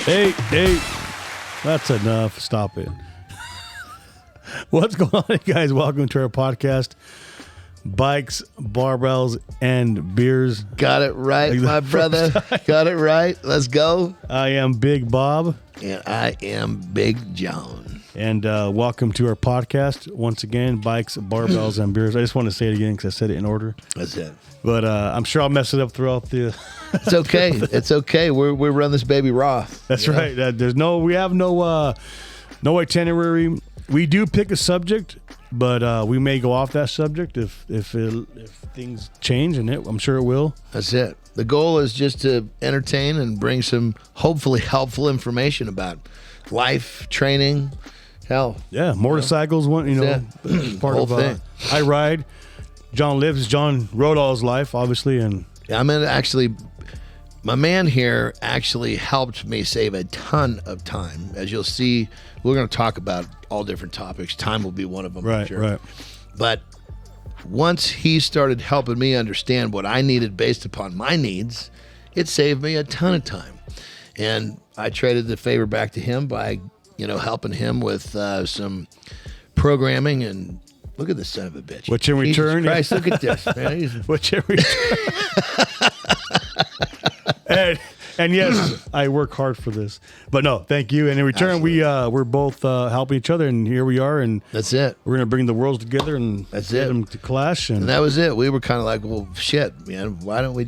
Hey, that's enough. Stop it. What's going on, guys? Welcome to our podcast, Bikes, Barbells, and Beers. Got it right, my brother. Got it right. Let's go. I am Big Bob. And I am Big John. And welcome to our podcast. Once again, Bikes, Barbells, and Beers. I just want to say it again because I said it in order. That's it. But I'm sure I'll mess it up throughout the... It's okay. It's okay. We run this baby raw. That's right. We have no itinerary. We do pick a subject, but we may go off that subject if things change, and I'm sure it will. That's it. The goal is just to entertain and bring some hopefully helpful information about life, training, hell. Yeah, motorcycles. Part Whole of thing. I ride. John lives. John rode all his life, obviously, and I'm gonna actually. My man here actually helped me save a ton of time. As you'll see, we're going to talk about all different topics. Time will be one of them, I'm sure. Right. But once he started helping me understand what I needed based upon my needs, it saved me a ton of time. And I traded the favor back to him by, helping him with some programming. And look at this son of a bitch. Which in return, Jesus Christ, look at this, man. Which in return. And yes, I work hard for this, but no, thank you. And in return, we're both helping each other, and here we are. And that's it. We're gonna bring the worlds together and get them to clash. And that was it. We were kind of like, well, shit, man. Why don't we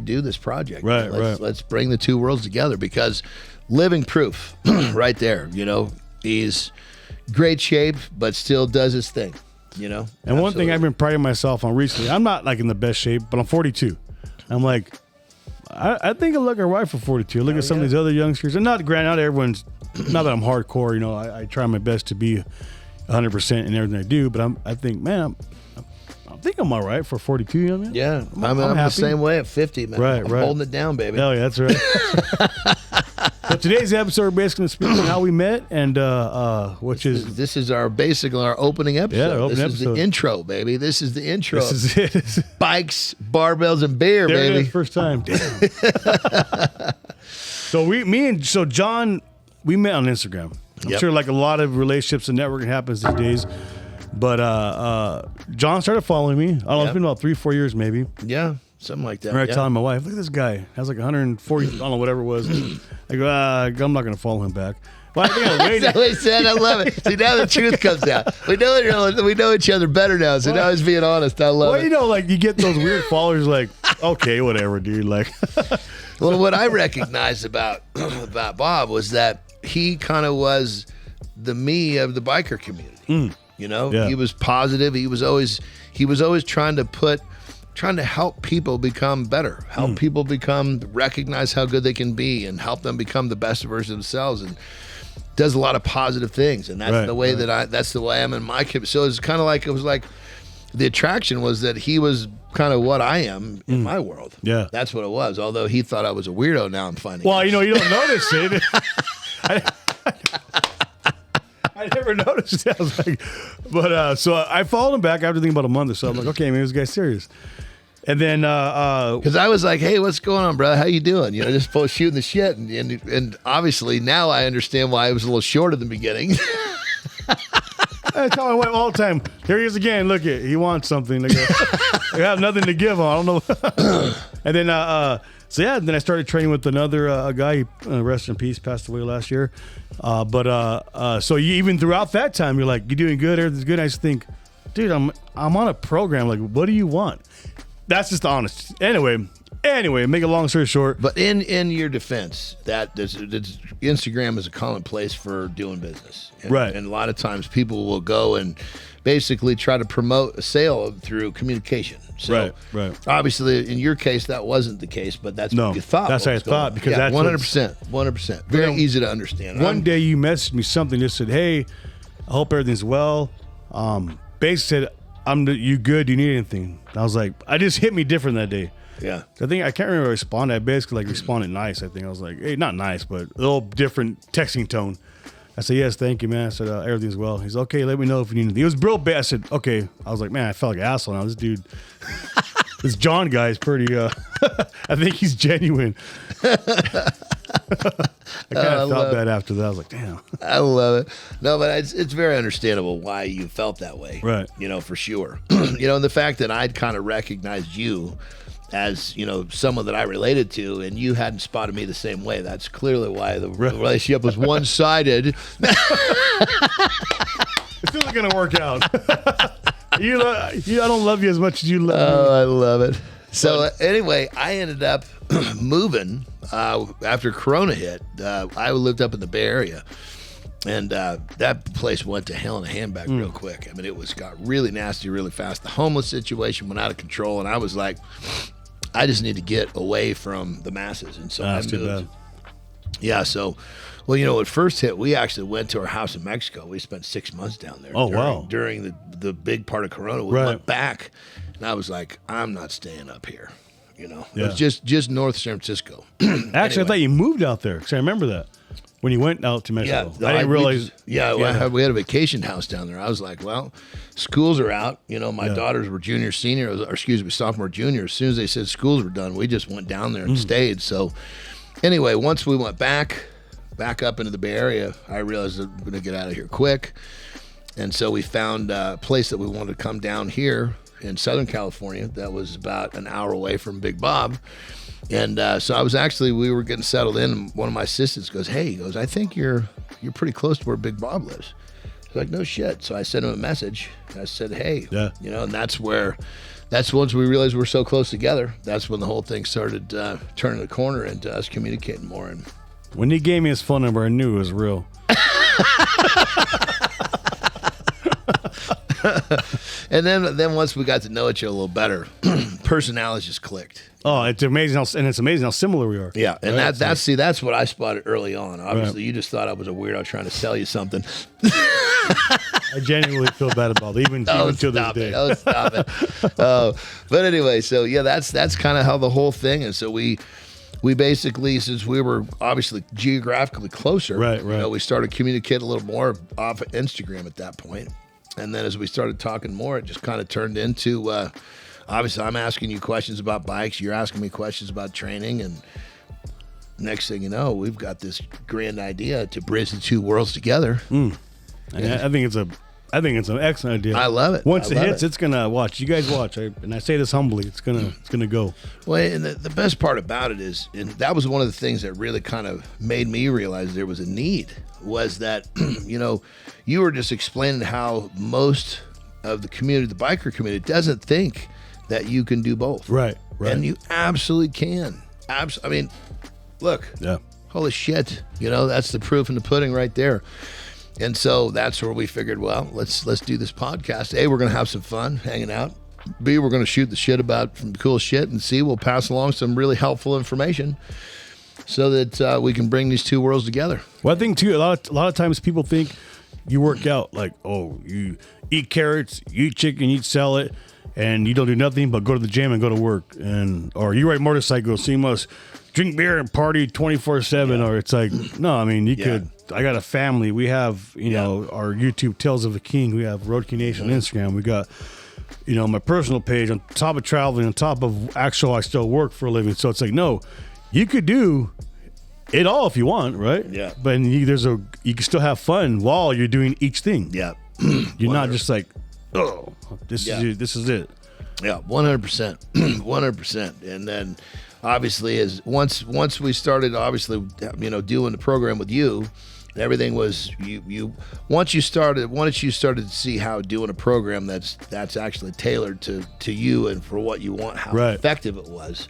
do this project? Right. Let's bring the two worlds together, because living proof, right there. He's great shape, but still does his thing. And Absolutely. One thing I've been priding myself on recently, I'm not like in the best shape, but I'm 42. I'm like. I think I look all right for 42. Look at some of these other youngsters, and not everyone's. Not that I'm hardcore, I try my best to be 100% in everything I do, but I think, man, I think I'm all right for 42. You know what I mean? Yeah, I'm the same way at 50, man. Right, I'm holding it down, baby. Hell yeah, that's right. So today's episode, we're basically speaking how we met, and this is our opening episode. Yeah, this is the intro, baby. This is the intro. This is it. Bikes, barbells, and beer, there baby. It is, first time. Damn. So John, we met on Instagram. I'm sure like a lot of relationships and networking happens these days. But John started following me. I don't know, it's been about 3-4 years maybe. Yeah, something like that. I telling my wife, look at this guy. Has like 140, I don't know, whatever it was. I go, I'm not going to follow him back. Well, I think I waited. That's what he said. I love it. See, now the truth comes out. We know each other better now. So now he's being honest. I love it. Like you get those weird followers like, okay, whatever, dude. Like, well, what I recognized about Bob was that he kind of was the me of the biker community. He was positive. He was always trying to help people become better, help people recognize how good they can be, and help them become the best version of themselves, and does a lot of positive things. And that's the way that's the way I am in my community. So it was like the attraction was that he was kind of what I am in my world. Yeah, that's what it was. Although he thought I was a weirdo, now I'm finding. Well, you don't notice it. I never noticed that. I was like, but so I followed him back after thinking about a month or so. I'm like, okay, maybe this guy's serious. And then, because I was like, hey, what's going on, bro? How you doing? Just post shooting the shit, and obviously now I understand why I was a little short at the beginning. I tell my wife all the time, here he is again. Look at, he wants something. I have nothing to give him. I don't know. And then, then I started training with another guy. Rest in peace, passed away last year. So even throughout that time, you're like, you're doing good, everything's good. I just think, dude, I'm on a program. Like, what do you want? That's just honest. Anyway, make a long story short. But in your defense, that Instagram is a common place for doing business. Right. And a lot of times people will go and basically try to promote a sale through communication. So right. Obviously, in your case, that wasn't the case, but that's what you thought. That's what I thought, because that's 100%. Very easy to understand. One day you messaged me something, just said, hey, I hope everything's well. Basically said, you good? Do you need anything? I was like, I just hit me different that day. Yeah. I can't remember respond. I basically responded nice. I think I was like, hey, not nice, but a little different texting tone. I said, yes, thank you, man. I said, everything's well. He's okay, let me know if you need anything. It was real bad. I said, okay. I was like, man, I felt like an asshole now. This dude, this John guy is pretty, I think he's genuine. I kind of felt bad after that. I was like, damn. I love it. No, but it's very understandable why you felt that way. Right. For sure. And the fact that I'd kind of recognized you as, someone that I related to, and you hadn't spotted me the same way. That's clearly why the relationship was one-sided. It's still going to work out. I don't love you as much as you love me. Oh, I love it. So anyway, I ended up moving after Corona hit. I lived up in the Bay Area, and that place went to hell in a handbag real quick. I mean, it got really nasty really fast. The homeless situation went out of control, and I was like, I just need to get away from the masses. And so I moved. Too bad. Yeah, so... Well, when it first hit, we actually went to our house in Mexico. We spent 6 months down there. During the big part of Corona. We went back, and I was like, I'm not staying up here. It was just north San Francisco. Actually, anyway. I thought you moved out there, because I remember that when you went out to Mexico. Yeah, I didn't realize. We had a vacation house down there. I was like, well, schools are out. My daughters were sophomore, junior. As soon as they said schools were done, we just went down there and stayed. So anyway, once we went back up into the Bay Area, I realized that we're going to get out of here quick. And so we found a place that we wanted to come down here in Southern California that was about an hour away from Big Bob. And so we were getting settled in, and one of my assistants goes, I think you're pretty close to where Big Bob lives. I was like, no shit. So I sent him a message. I said, hey, and that's once we realized we're so close together, that's when the whole thing started turning the corner into us communicating more. And when he gave me his phone number, I knew it was real. And then once we got to know each other a little better, personalities just clicked. Oh, it's amazing how similar we are. Yeah, and right? that's what I spotted early on. Obviously, you just thought I was a weirdo trying to sell you something. I genuinely feel bad about it, even to this day. Oh, stop it. But anyway, so that's kind of how the whole thing is. So we basically, since we were obviously geographically closer, we started communicating a little more off of Instagram at that point. And then as we started talking more, it just kind of turned into, obviously I'm asking you questions about bikes, you're asking me questions about training, and next thing you know, we've got this grand idea to bridge the two worlds together. And I think it's an excellent idea. I love it. Once it hits, it's gonna watch. You guys watch, and I say this humbly. It's gonna go. Well, and the best part about it is, and that was one of the things that really kind of made me realize there was a need. Was that you were just explaining how most of the community, the biker community, doesn't think that you can do both. Right. And you absolutely can. I mean, look. Yeah. Holy shit. That's the proof in the pudding right there. And so that's where we figured, well, let's do this podcast. A, we're going to have some fun hanging out. B, we're going to shoot the shit about some cool shit. And C, we'll pass along some really helpful information so that we can bring these two worlds together. Well, I think too, a lot of times people think you work out like, oh, you eat carrots, you eat chicken, you sell it, and you don't do nothing but go to the gym and go to work, or you ride motorcycles, so you must drink beer and party 24/7, or it's like, no, I mean, you could. I got a family. We have, our YouTube Tales of the King. We have Road King Nation on Instagram. We got, my personal page on top of traveling, on top of I still work for a living. So it's like, no, you could do it all if you want, right? Yeah. But you can still have fun while you're doing each thing. Yeah. You're not just like, oh, this is it. Yeah, 100%. 100%. And then obviously once we started obviously doing the program with you, everything was once you started to see how doing a program that's actually tailored to you and for what you want, how effective it was,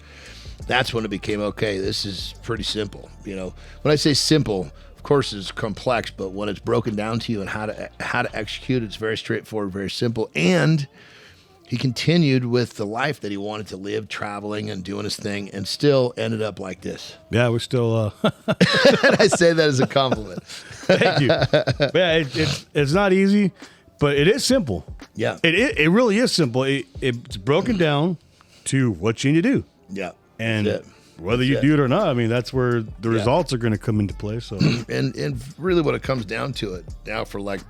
that's when it became, okay, this is pretty simple. When I say simple, of course it's complex, but when it's broken down to you and how to execute, it's very straightforward, very simple. And he continued with the life that he wanted to live, traveling and doing his thing, and still ended up like this. Yeah, we're still. And I say that as a compliment. Thank you. Yeah, it's not easy, but it is simple. Yeah, it really is simple. It's broken down to what you need to do. Yeah, and whether you do it or not, I mean, that's where the results are going to come into play. So, and really, what it comes down to it now for like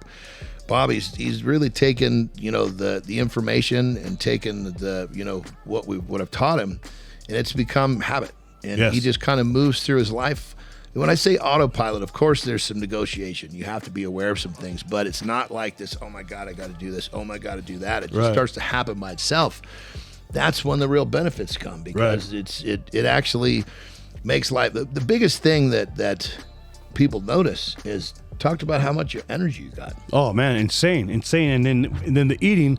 Bob, he's really taken the information and taken the what I've taught him, and it's become habit, and he just kind of moves through his life when I say autopilot, of course, there's some negotiation. You have to be aware of some things, but it's not like this, oh my God, I got to do this. Oh my God, to do that. It just starts to happen by itself. That's when the real benefits come, because it actually makes life. The biggest thing that people notice is talked about how much energy you got. Oh man, insane. And then the eating.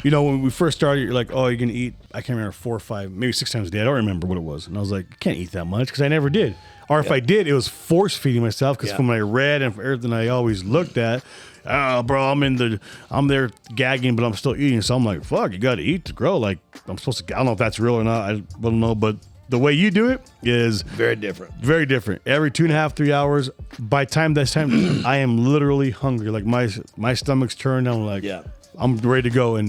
You know, when we first started, you're like, oh, you're going to eat, I can't remember, 4 or 5, maybe 6 times a day. I don't remember what it was. And I was like, I can't eat that much, because I never did. Or if I did, it was force feeding myself, because from what I read and from everything I always looked at, oh, bro, I'm there gagging, but I'm still eating. So I'm like, fuck, you got to eat to grow. Like, I'm supposed to, I don't know if that's real or not. I don't know. But the way you do it is very different. Very different. Every 2.5, 3 hours, by time I am literally hungry. Like my stomach's turned. I'm like, I'm ready to go.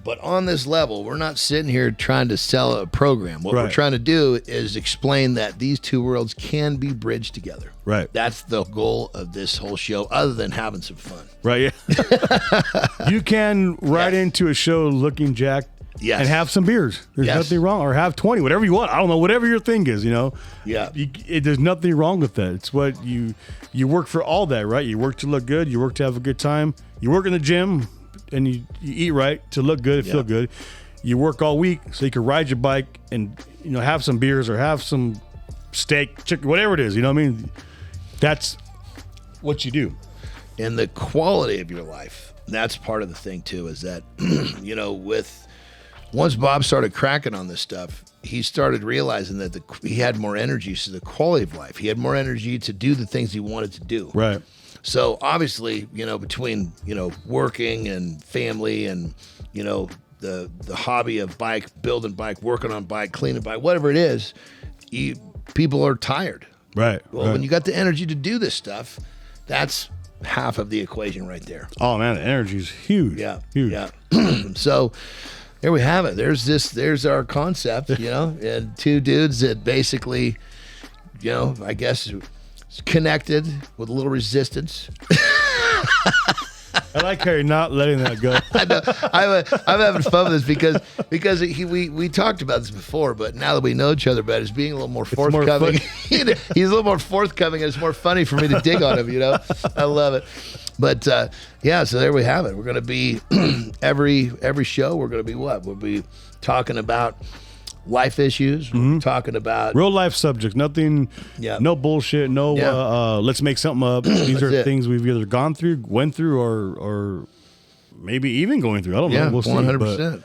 But on this level, we're not sitting here trying to sell a program. What we're trying to do is explain that these two worlds can be bridged together. Right. That's the goal of this whole show, other than having some fun. Right. Yeah. You can ride into a show looking jacked and have some beers. There's nothing wrong. Or have 20, whatever you want. I don't know, whatever your thing is, you know. Yeah. There's nothing wrong with that. It's what you work for, all that, right? You work to look good. You work to have a good time. You work in the gym. And you eat right to look good, feel good. You work all week so you can ride your bike and, you know, have some beers or have some steak, chicken, whatever it is. You know what I mean? That's what you do. And the quality of your life, that's part of the thing too, is that, you know, once Bob started cracking on this stuff, he started realizing that he had more energy, so the quality of life. He had more energy to do the things he wanted to do. Right. So obviously, you know, between, you know, working and family and, you know, the hobby of bike, building bike, working on bike, cleaning bike, whatever it is, people are tired. Right. Well, when you got the energy to do this stuff, that's half of the equation right there. Oh man, the energy is huge. Yeah. Huge. Yeah. So there we have it. There's our concept, you know, and two dudes that basically, you know, I guess connected with a little resistance. I like how you're not letting that go. I know. I'm having fun with this because we talked about this before, but now that we know each other better, it's being a little more forthcoming. He's a little more forthcoming, and it's more funny for me to dig on him. You know, I love it. But yeah, so there we have it. We're going to be every show. We're going to be what? We'll be talking about life issues. We're talking about real life subjects. Nothing. No bullshit. No. Let's make something up. These are things we've either gone through, went through, or maybe even going through. I don't know. We'll 100%.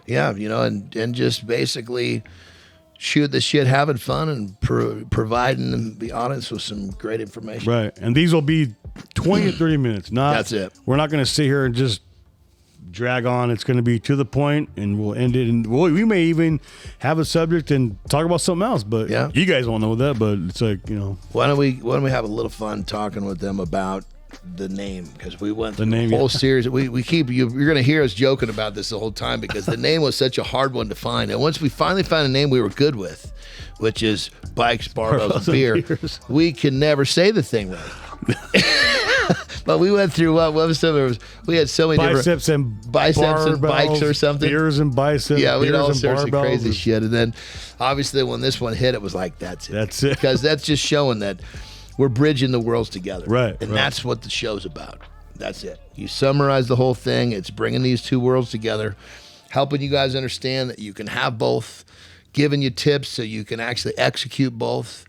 Yeah, you know, and just basically shoot the shit, having fun, and providing the audience with some great information. Right, and these will be 20 to 30 minutes. That's it. We're not going to sit here and just drag on. It's going to be to the point, and we'll end it. And we may even have a subject and talk about something else. But you guys won't know that. But it's like, you know, why don't we have a little fun talking with them about the name, because we went through the whole series. We keep you're going to hear us joking about this the whole time, because the name was such a hard one to find. And once we finally found a name we were good with, which is Bikes, Barbells, and Beer, we can never say the thing right. But we went through what was some? We had so many biceps different and bikes or something. Beers and biceps. Yeah, we had all sorts of crazy and shit. And then obviously when this one hit, it was like, that's it. That's it. Because that's just showing that we're bridging the worlds together. Right. And that's what the show's about. That's it. You summarize the whole thing. It's bringing these two worlds together, helping you guys understand that you can have both, giving you tips so you can actually execute both.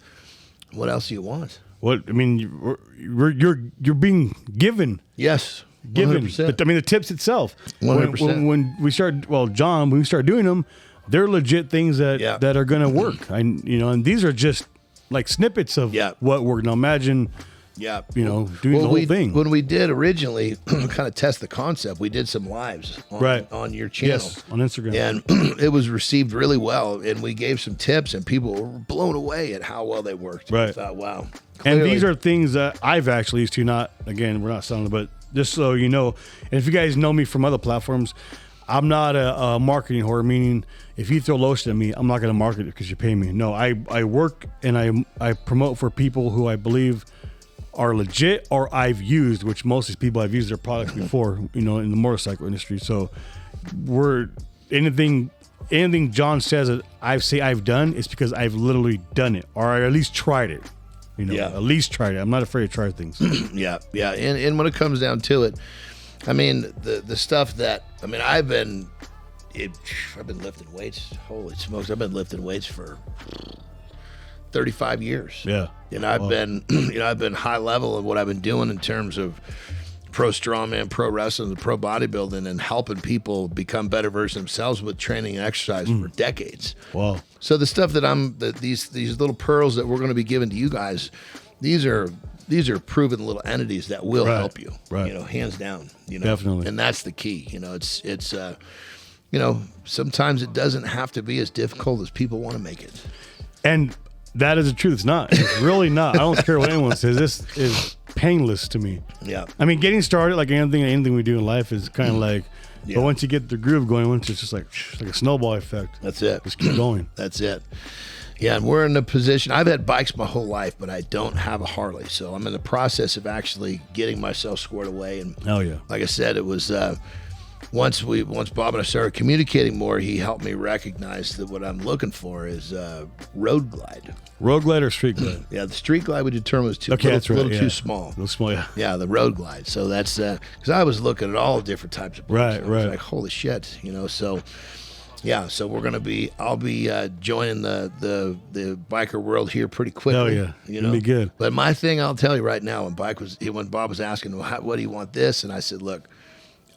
What else do you want? What I mean, you're being given. Yes, 100%. Given. But I mean, the tips itself. 100%. When we started, John, when we started doing them, they're legit things that are going to work. And these are just like snippets of what worked. Now imagine. Yeah, doing the whole thing. When we did originally kind of test the concept, we did some lives on your channel. Yes, on Instagram. And it was received really well. And we gave some tips, and people were blown away at how well they worked. Right. I thought, wow. Clearly. And these are things that I've actually used to, we're not selling it, but just so you know, and if you guys know me from other platforms, I'm not a marketing whore, meaning if you throw lotion at me, I'm not going to market it because you pay me. No, I work and I promote for people who I believe are legit or I've used, which most of these people I've used their products before, in the motorcycle industry. So anything John says that I've done is because I've literally done it, or I at least tried it. At least try it. I'm not afraid to try things. Yeah. And when it comes down to it, I mean, the stuff that, I mean, I've been lifting weights. Holy smokes. I've been lifting weights for 35 years. Yeah. And I've been high level of what I've been doing in terms of pro strongman, pro wrestling, and pro bodybuilding, and helping people become better versions of themselves with training and exercise for decades. Wow. So the stuff that these little pearls that we're going to be giving to you guys, these are proven little entities that will help you. Right. Hands down. Definitely. And that's the key. It's sometimes it doesn't have to be as difficult as people want to make it. And that is the truth. It's not. It's really not. I don't care what anyone says. This is painless to me. Yeah. I mean, getting started, like anything we do in life, is kind of like, but once you get the groove going, once it's just like a snowball effect. That's it. Just keep going. That's it. Yeah, and we're in a position, I've had bikes my whole life, but I don't have a Harley. So I'm in the process of actually getting myself squared away. And Hell yeah. like I said, it was once Bob and I started communicating more, he helped me recognize that what I'm looking for is road glide. Road glide or street glide? Yeah, the street glide we determined was too too small. A little small, yeah. Yeah, the road glide. So that's because I was looking at all different types of bikes. Right. I was like, holy shit, So yeah, so I'll be joining the biker world here pretty quickly. Oh yeah, it'll be good. But my thing, I'll tell you right now, when Bob was asking, what do you want this, and I said, look,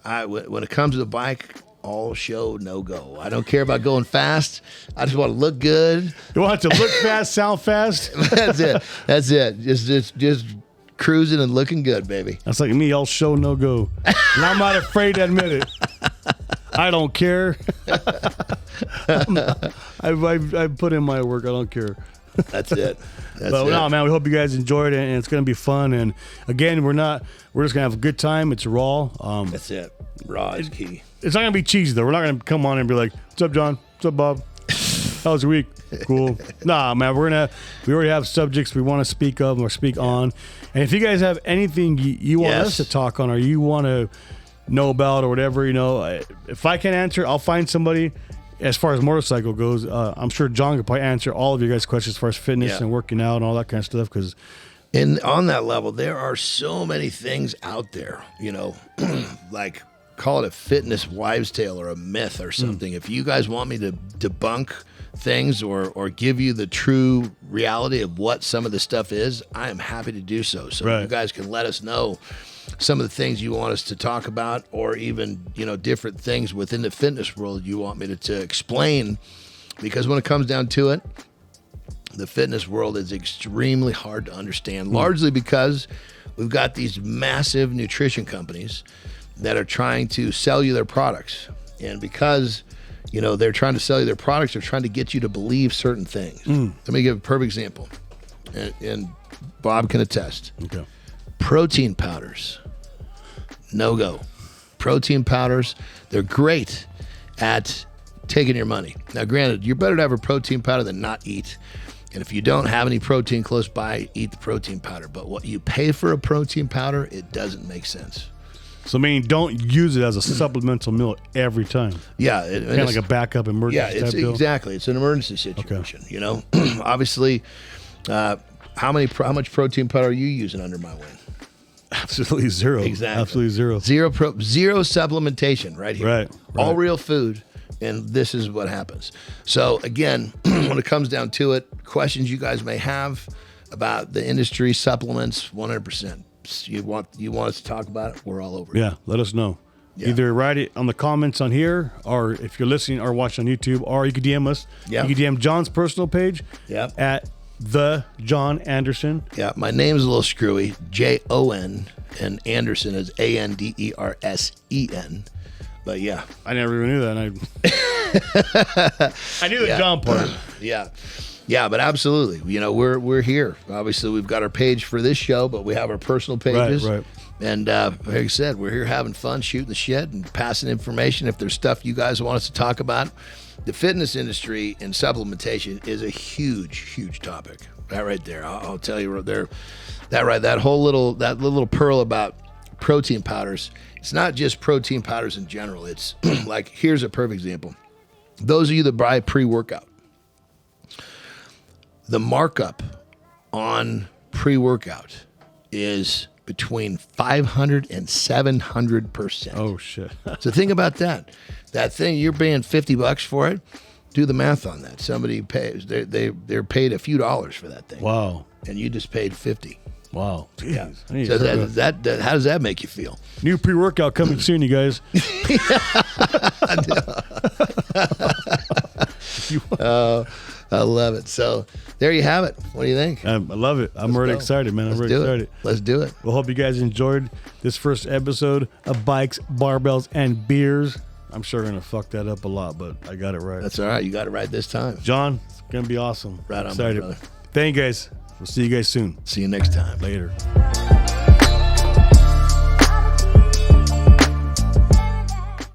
when it comes to the bike, all show, no go. I don't care about going fast. I just want to look good. You want it to look fast, sound fast. That's it. Just cruising and looking good, baby. That's like me, all show, no go. And I'm not afraid to admit it. I don't care. I put in my work. I don't care. That's it. No, man, we hope you guys enjoyed it, and it's going to be fun. And again, we're just going to have a good time. It's raw. That's it. Raw is key. It's not going to be cheesy, though. We're not going to come on and be like, what's up, John? What's up, Bob? How was your week? Cool. Nah, man, we already have subjects we want to speak of or speak on. And if you guys have anything you want us to talk on or you want to know about or whatever, if I can't answer, I'll find somebody. As far as motorcycle goes, I'm sure John could probably answer all of your guys' questions as far as fitness and working out and all that kind of stuff. And on that level, there are so many things out there, like call it a fitness wives' tale or a myth or something. If you guys want me to debunk things or give you the true reality of what some of the stuff is, I am happy to do so. So you guys can let us know some of the things you want us to talk about, or even, different things within the fitness world you want me to explain. Because when it comes down to it, the fitness world is extremely hard to understand, largely because we've got these massive nutrition companies that are trying to sell you their products. And because, they're trying to sell you their products, they're trying to get you to believe certain things. Let me give a perfect example. And Bob can attest. Okay. Protein powders, no go. Protein powders, they're great at taking your money. Now, granted, you're better to have a protein powder than not eat. And if you don't have any protein close by, eat the protein powder. But what you pay for a protein powder, it doesn't make sense. So, don't use it as a supplemental meal every time. Yeah. Kind of like a backup emergency type deal. Exactly. It's an emergency situation, Obviously, how much protein powder are you using under my wing? Absolutely zero. Exactly. Absolutely zero. Zero supplementation right here. Right. All real food, and this is what happens. So again, when it comes down to it, questions you guys may have about the industry, supplements, 100%. You want us to talk about it, we're all over it. Yeah, let us know. Yeah. Either write it on the comments on here, or if you're listening or watching on YouTube, or you can DM us. Yeah. You can DM John's personal page at The John Anderson. Yeah, my name's a little screwy. Jon, and Anderson is Andersen. But yeah, I never even knew that. I knew the John part. Yeah, but absolutely. We're here. Obviously, we've got our page for this show, but we have our personal pages. Right. And like I said, we're here having fun, shooting the shit, and passing information. If there's stuff you guys want us to talk about, the fitness industry and supplementation is a huge, huge topic. That right there, I'll tell you right there. That little pearl about protein powders. It's not just protein powders in general. It's like, here's a perfect example. Those of you that buy pre-workout, the markup on pre-workout is between 500 and 700%. Oh shit! So think about that. That thing, you're paying $50 for it. Do the math on that. Somebody pays. They're paid a few dollars for that thing. Wow. And you just paid 50. Wow. Jeez. Yeah. So that how does that make you feel? New pre-workout coming soon, you guys. I love it. So there you have it. What do you think? I love it. I'm really excited, man. I'm really excited. Let's do it. Well, hope you guys enjoyed this first episode of Bikes, Barbells, and Beers. I'm sure I'm going to fuck that up a lot, but I got it right. That's all right. You got it right this time. John, it's going to be awesome. Right on, excited. brother. Thank you guys. We'll see you guys soon. See you next time. Later.